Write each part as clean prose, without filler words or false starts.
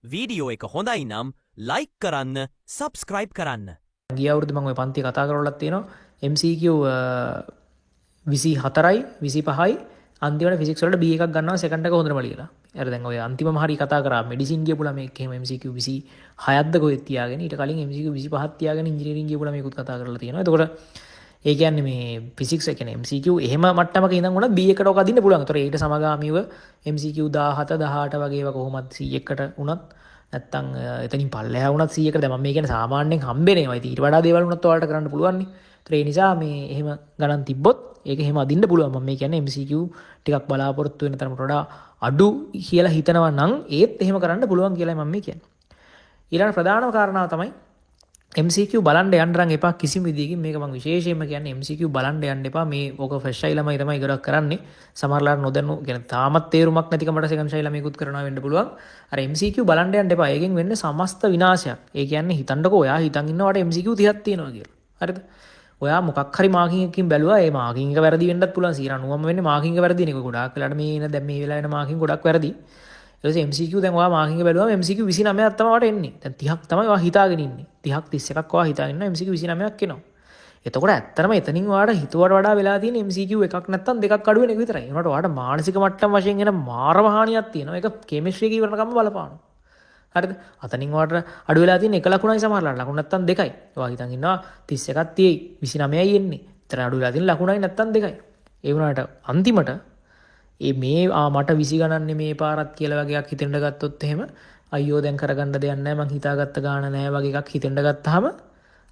Video එක හොඳයි නම් ලයික් කරන්න සබස්ක්‍රයිබ් කරන්න. ගිය අවුරුද්ද මම ওই පන්ති කතා කරවලත් තියෙනවා MCQ 24යි 25යි අන්තිමට ෆිසික්ස් වලට B එකක් ගන්නවා සෙකන්ඩ් එක හොඳටම ලියලා. අර දැන් ඔය අන්තිමම හරි කතා කරා මෙඩිසින් ගියපු ළමෙක් එහෙම MCQ 26ක්ද කොහෙද තියාගෙන ඊට කලින් MCQ 25ක් තියාගෙන ඉංජිනේරින් ගියපු ළමෙකුත් කතා කරලා තියෙනවා. එතකොට ඒ කියන්නේ මේ ෆිසික්ස් එක කියන්නේ MCQ එහෙම මට්ටමක ඉඳන් උනත් B එකට ඔක අදින්න පුළුවන්. ඒතර ඊට සමගාමීව MCQ 17 18 වගේ ඒවා කොහොමත් C එකට උනත් නැත්තම් එතනින් පල්ලෙහා වුණත් 100කට දැන් මම මේ කියන්නේ සාමාන්‍යයෙන් හම්බෙනේවා. ඉතින් ඊට වඩා දේවල් වුණත් ඔයාලට කරන්න පුළුවන් නේ. ඒ නිසා මේ එහෙම ගණන් තිබ්බොත් ඒක එහෙම අදින්න පුළුවන්. මම මේ කියන්නේ MCQ ටිකක් බලාපොරොත්තු වෙන තරමට වඩා අඩු කියලා හිතනවා නම් ඒත් එහෙම කරන්න පුළුවන් කියලා මම මේ කියන්නේ. ඊළඟ ප්‍රධානම කාරණාව තමයි MCQ බලන්න යන්න නම් එපා කිසිම විදියකින්. මේක මම විශේෂයෙන්ම කියන්නේ MCQ බලන්න යන්න එපා. මේ ඕක ෆස්ට් ෂයි ළමයි තමයි ඉවරක් කරන්නේ. සමහරලාට නොදන්නු කියන්නේ තාමත් තේරුමක් නැතිකමට සෙකන්ඩ් ෂයි ළමයිකුත් කරනවා වෙන්න පුළුවන්. අර MCQ බලන්න යන්න එපා. ඒකෙන් වෙන්නේ සමස්ත විනාශයක්. ඒ කියන්නේ හිතන්නකෝ ඔයා හිතන් ඉන්නවට MCQ 30ක් තියෙනවා කියලා. හරිද? ඔයා මොකක් හරි මාකින් එකකින් බැලුවා ඒ මාකින් එක වැරදි වෙන්නත් පුළුවන්. 90ම වෙන්නේ මාකින් එක වැරදි නේ. ගොඩාක් වෙලාට මේ එන දැන් මේ වෙලාවේ එන මාකින් ගොඩක් වැරදි. ඊට පස්සේ MCQ දැන් ඔයා මාකින් එක බැලුවාම MCQ 29ක් තමයි ඔයාට එන්නේ. දැන් 30ක් තමයි ඔයා හිතාගෙන ඉන්නේ. 30ක් 31ක් ඔයා හිතාගෙන ඉන්නවා MCQ 29ක් එනවා. එතකොට ඇත්තටම එතනින් ඔයාට හිතුවට වඩා වෙලා තියෙන MCQ එකක් නැත්තම් දෙකක් අඩු වෙන එක විතරයි. ඒනකොට ඔයාට මානසික මට්ටම් වශයෙන් එන මාරම හානියක් තියෙනවා. ඒක කෙමිස්ට්‍රි එක ඉවරනකම් බලපානවා. හරිද? අතනින් ඔයාට අඩු වෙලා තියෙන එක ලකුණයි සමහරවල්ලාට. ලකුණු නැත්තම් දෙකයි. ඔයා හිතන් ඉන්නවා 31ක් තියෙයි 29යි එන්නේ. එතන අඩු වෙලා තියෙන ලකුණයි නැත්තම් දෙකයි. ඒ වුණාට අන්තිමට මේ මට 20 ගණන් මේ පාරත් කියලා වගේක් හිතෙන්න ගත්තොත් එහෙම අයියෝ දැන් කරගන්න දෙයක් නැහැ මං හිතාගත්ත ගාන නැහැ වගේ එකක් හිතෙන්න ගත්තාම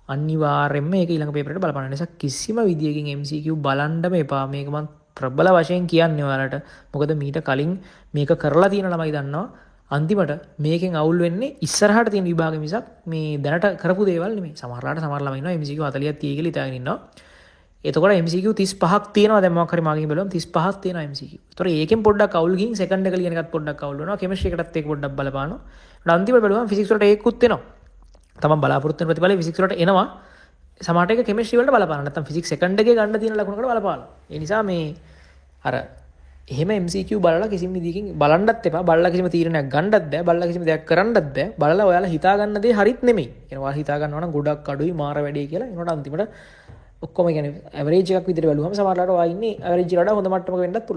අනිවාර්යයෙන්ම ඒක ඊළඟ පේපරේට බලපාන නිසා කිසිම විදියකින් MCQ බලන්නම එපා. මේක මං ප්‍රබල වශයෙන් කියන්නේ ඔයාලට. මොකද මීට කලින් මේක කරලා තියෙන ළමයි දන්නවා අන්තිමට මේකෙන් අවුල් වෙන්නේ ඉස්සරහට තියෙන විභාගෙ මිසක් මේ දැනට කරපු දේවල් නෙමෙයි. සමහර ළමයි ඉන්නවා MCQ 40ක් 30 කියලා හිතාගෙන ඉන්නවා. එතකොට MCQ 35ක් තියෙනවා. දැන් මොකක් හරි මාකින් බලුවම 35ක් තියෙනවා MCQ. ඒතකොට ඒකෙන් පොඩ්ඩක් අවුල් ගිහින් සෙකන්ඩ් එක ලියන එකත් පොඩ්ඩක් අවුල් වෙනවා. කෙමිස්ට්‍රි එකටත් ඒක පොඩ්ඩක් බලපානවා. ඊට අන්තිමට බලුවම ෆිසික්ස් වලට ඒකුත් එනවා. තමන් බලාපොරොත්තු වෙන ප්‍රතිඵලය ෆිසික්ස් වලට එනවා. සමහරට ඒක කෙමිස්ට්‍රි වලට බලපාන. නැත්නම් ෆිසික්ස් සෙකන්ඩ් එකේ ගන්න තියෙන ලකුණකට බලපාන. ඒ නිසා මේ අර එහෙම MCQ බලලා කිසිම විදිහකින් බලන්නත් එපා. බලලා කිසිම තීරණයක් ගන්නත් බෑ. බලලා කිසිම දෙයක් කරන්නත් බෑ. බලලා ඔයාලා හිතා ගන්න දේ හරිත් නෙමෙයි. يعني ඔයාලා හිතා ගන්නවා නම් ගොඩක් අඩුයි මාර වැඩේ කියලා. ඒනකොට අන්තිමට ඔක්කොම කියන්නේ ඇවරේජ් එකක් විදිහට බැලුවම සමහරවිට ඔයා ඉන්නේ ඇවරේජ් එකට වඩා හොඳ මට්ටමක වෙන්නත් පුළුවන්.